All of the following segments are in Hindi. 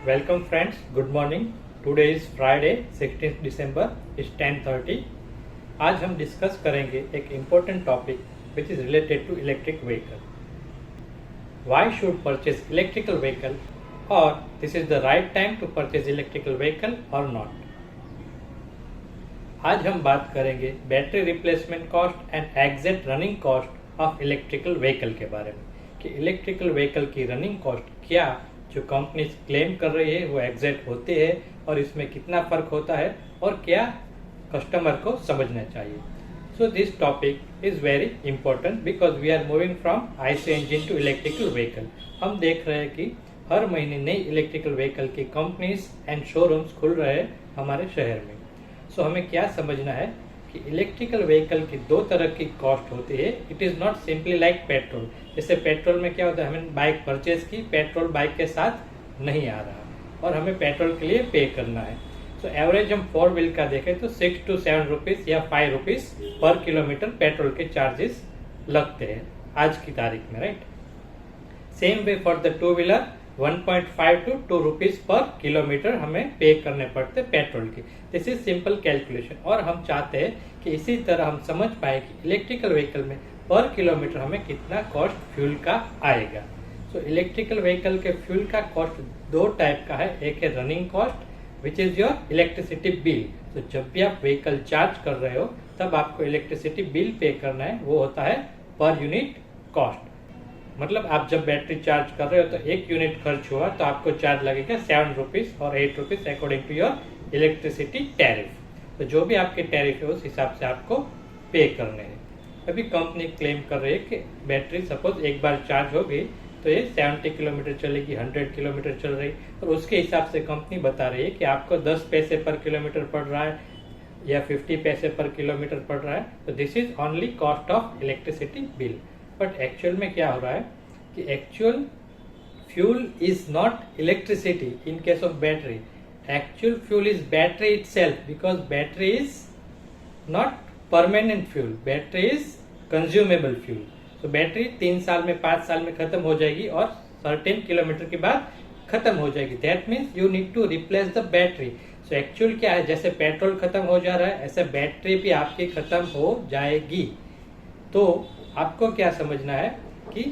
Welcome friends, good morning. Today is Friday 16th December, it's 10:30. आज हम डिस्कस करेंगे एक important topic which is related to electric vehicle. Why should purchase electrical vehicle or this is the right time to purchase electrical vehicle or not. आज हम बात करेंगे battery replacement cost and exact running cost of electrical vehicle के बारे में कि इलेक्ट्रिकल व्हीकल की रनिंग कॉस्ट क्या जो कंपनी क्लेम कर रही है वो एग्जैक्ट होती है और इसमें कितना फर्क होता है और क्या कस्टमर को समझना चाहिए. So this topic is very important because we are moving from IC engine to electrical vehicle. हम देख रहे हैं कि हर महीने नई इलेक्ट्रिकल व्हीकल की कंपनीज एंड शोरूम्स खुल रहे हैं हमारे शहर में. सो हमें क्या समझना है कि इलेक्ट्रिकल व्हीकल की दो तरह की कॉस्ट होती है. It is not simply like petrol. जैसे पेट्रोल में क्या होता है, हमें बाइक परचेज की, पेट्रोल बाइक के साथ नहीं आ रहा और हमें पेट्रोल के लिए पे करना है. सो एवरेज हम 4 व्हील का देखें तो 6 to 7 रुपीज या 5 रुपीज पर किलोमीटर पेट्रोल के चार्जेस लगते हैं आज की तारीख में, right. Same way for the 2 wheeler 1.5 to 2 rupees पर किलोमीटर हमें पे करने पड़ते पेट्रोल की. दिस इज सिंपल कैलकुलेशन और हम चाहते हैं कि इसी तरह हम समझ पाए कि इलेक्ट्रिकल व्हीकल में पर किलोमीटर हमें कितना कॉस्ट फ्यूल का आएगा. सो इलेक्ट्रिकल व्हीकल के फ्यूल का कॉस्ट दो टाइप का है. एक है running cost which is your electricity bill. तो जब भी आप व्हीकल चार्ज कर रहे हो तब आपको इलेक्ट्रिसिटी बिल पे करना है, वो होता है पर यूनिट कॉस्ट. मतलब आप जब बैटरी चार्ज कर रहे हो तो 1 यूनिट खर्च हुआ तो आपको चार्ज लगेगा 7 रुपीज और 8 rupees according to your electricity tariff. तो जो भी आपके टैरिफ है उस हिसाब से आपको पे करने हैं. अभी कंपनी क्लेम कर रही है कि बैटरी सपोज एक बार चार्ज हो गई तो ये 70 किलोमीटर चलेगी, 100 किलोमीटर चल रही और उसके हिसाब से कंपनी बता रही है कि आपको 10 पैसे पर किलोमीटर पड़ रहा है या 50 पैसे पर किलोमीटर पड़ रहा है. तो this is only cost of electricity bill. But actual में क्या हो रहा है कि actual fuel is not electricity in case of battery. Actual fuel is battery itself because battery is not permanent fuel. Battery is consumable fuel. तो बैटरी 3 साल में 5 साल में खत्म हो जाएगी और सर्टेन किलोमीटर के बाद खत्म हो जाएगी. That means you need to replace the battery. So actual क्या है, जैसे पेट्रोल खत्म हो जा रहा है ऐसे बैटरी भी आपकी खत्म हो जाएगी. तो आपको क्या समझना है कि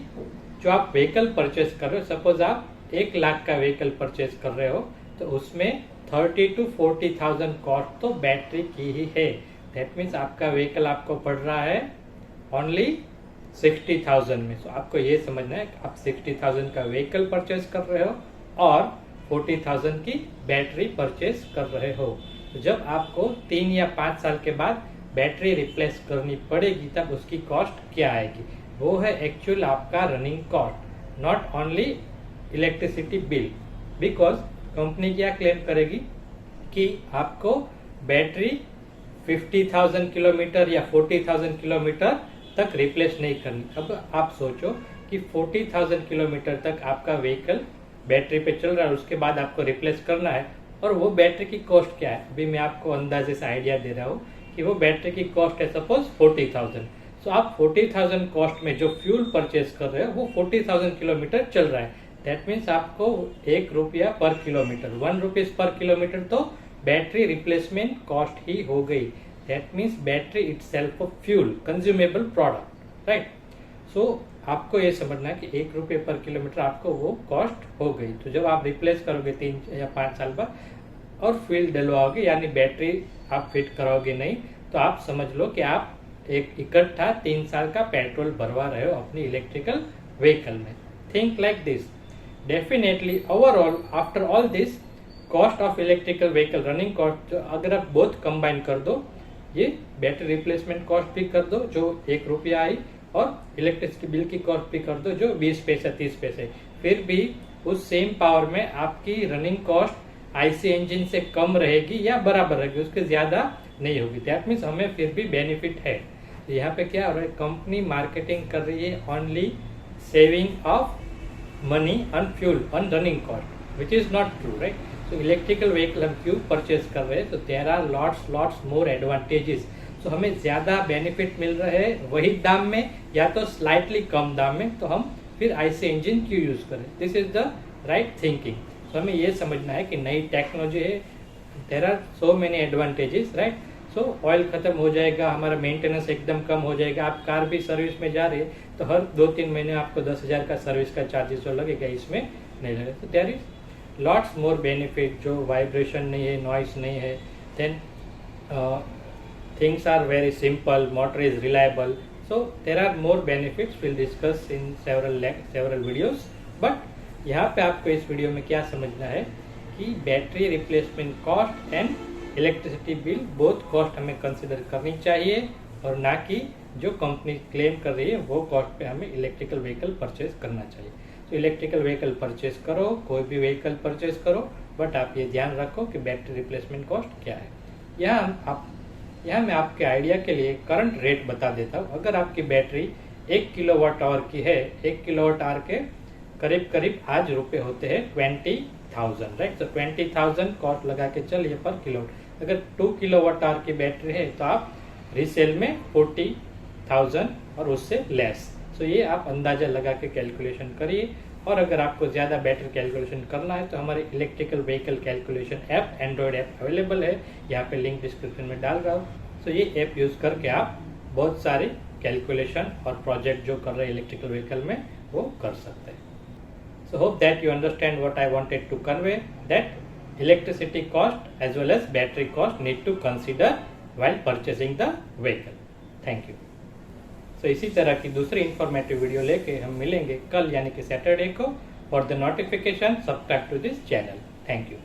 जो आप व्हीकल परचेस कर रहे हो, सपोज आप 1 लाख का व्हीकल परचेस कर रहे हो तो उसमें 30 to 40,000 कॉस्ट तो बैटरी की ही है. दैट मीन्स आपका व्हीकल आपको पड़ रहा है ओनली 60,000 में. सो आपको ये समझना है कि आप 60,000 का व्हीकल परचेस कर रहे हो और 40,000 की बैटरी परचेस कर रहे हो. तो जब आपको 3 या 5 साल के बाद बैटरी रिप्लेस करनी पड़ेगी तब उसकी कॉस्ट क्या आएगी, वो है एक्चुअल आपका running cost, not only electricity bill. Because company क्या क्लेम करेगी कि आपको बैटरी 50,000 किलोमीटर या 40,000 किलोमीटर तक रिप्लेस नहीं करनी. अब आप सोचो कि 40,000 किलोमीटर तक आपका व्हीकल बैटरी पे चल रहा है, उसके बाद आपको रिप्लेस करना है और वो बैटरी की कॉस्ट क्या है. अभी मैं आपको अंदाजे से आइडिया दे रहा हूँ कि वो बैटरी की कॉस्ट है सपोज 40,000. सो आप 40,000 कॉस्ट में जो फ्यूल परचेस कर रहे हो वो 40,000 किलोमीटर चल रहा है. दैट मीन्स आपको 1 रुपया पर किलोमीटर, 1 रुपीज पर किलोमीटर तो बैटरी रिप्लेसमेंट कॉस्ट ही हो गई. That means battery itself fuel consumable product, right. So आपको ये समझना है कि 1 रुपये पर किलोमीटर आपको वो कॉस्ट हो गई. तो जब आप रिप्लेस करोगे 3 या 5 साल बाद और फ्यूल डलवाओगे यानी बैटरी आप फिट कराओगे नहीं, तो आप समझ लो कि आप एक इकट्ठा 3 साल का पेट्रोल भरवा रहे हो अपनी इलेक्ट्रिकल व्हीकल में. Think like this. Definitely overall after all this cost of electrical vehicle running cost अगर आप बहुत कंबाइन कर दो, ये बैटरी रिप्लेसमेंट कॉस्ट भी कर दो जो 1 रुपया आई और इलेक्ट्रिसिटी बिल की कॉस्ट भी कर दो जो 20 पैसे 30 पैसे, फिर भी उस सेम पावर में आपकी रनिंग कॉस्ट आईसी इंजन से कम रहेगी या बराबर रहेगी, उसके ज्यादा नहीं होगी. दैट मीन्स हमें फिर भी बेनिफिट है. तो यहाँ पे क्या हो रहा है, कंपनी मार्केटिंग कर रही है only saving of money on fuel on running cost which is not true, right. तो इलेक्ट्रिकल व्हीकल हम क्यों परचेज कर रहे हैं, तो there are lots more advantages. तो हमें ज्यादा बेनिफिट मिल रहे हैं वही दाम में या तो स्लाइटली कम दाम में, तो हम फिर आईसी इंजन क्यों यूज करें. This is the right thinking. तो हमें ये समझना है कि नई टेक्नोलॉजी है, there are so many advantages, right. So oil खत्म हो जाएगा, हमारा मेंटेनेंस एकदम कम हो जाएगा। आप कार भी सर्विस में जा रहे हैं तो हर 2-3 महीने आपको 10,000 का सर्विस का चार्जेस जो लगेगा, इसमें नहीं लगेगा। तो there is lots more benefit, जो वाइब्रेशन नहीं है, नॉइस नहीं है, then things are very simple, motor is reliable, so there are more benefits, we'll discuss in several videos, but यहाँ पे आपको इस वीडियो में क्या समझना है कि battery replacement cost and electricity bill both cost हमें कंसिडर करनी चाहिए, और ना कि जो कंपनी क्लेम कर रही है वो कॉस्ट पे हमें इलेक्ट्रिकल व्हीकल परचेज करना चाहिए। तो इलेक्ट्रिकल व्हीकल परचेज करो, कोई भी व्हीकल परचेज करो, बट आप ये ध्यान रखो कि बैटरी रिप्लेसमेंट कॉस्ट क्या है। यहाँ मैं आपके आइडिया के लिए करंट रेट बता देता हूँ। अगर आपकी बैटरी 1 किलोवाट आवर की है, 1 किलोवाट आवर के करीब करीब आज रुपए होते हैं 20,000, राइट। तो 20,000 कॉस्ट लगा के चलिए पर किलोवाट। अगर 2 किलोवाट आवर की बैटरी है तो आप रीसेल में 40,000 और उससे लेस। सो ये आप अंदाजा लगा के कैलकुलेशन करिए। और अगर आपको ज़्यादा बेटर कैलकुलेशन करना है तो हमारे electrical vehicle calculation app, Android app available है, यहाँ पे लिंक डिस्क्रिप्शन में डाल रहा हूँ। सो ये ऐप यूज़ करके आप बहुत सारे कैलकुलेशन और प्रोजेक्ट जो कर रहे हैं इलेक्ट्रिकल व्हीकल में वो कर सकते हैं। So hope that you understand what I wanted to convey, that electricity cost as well as battery cost need to consider while purchasing the vehicle. Thank you. तो इसी तरह की दूसरी इंफॉर्मेटिव वीडियो लेके हम मिलेंगे कल, यानी कि सैटरडे को। For the notification subscribe to this channel. Thank you.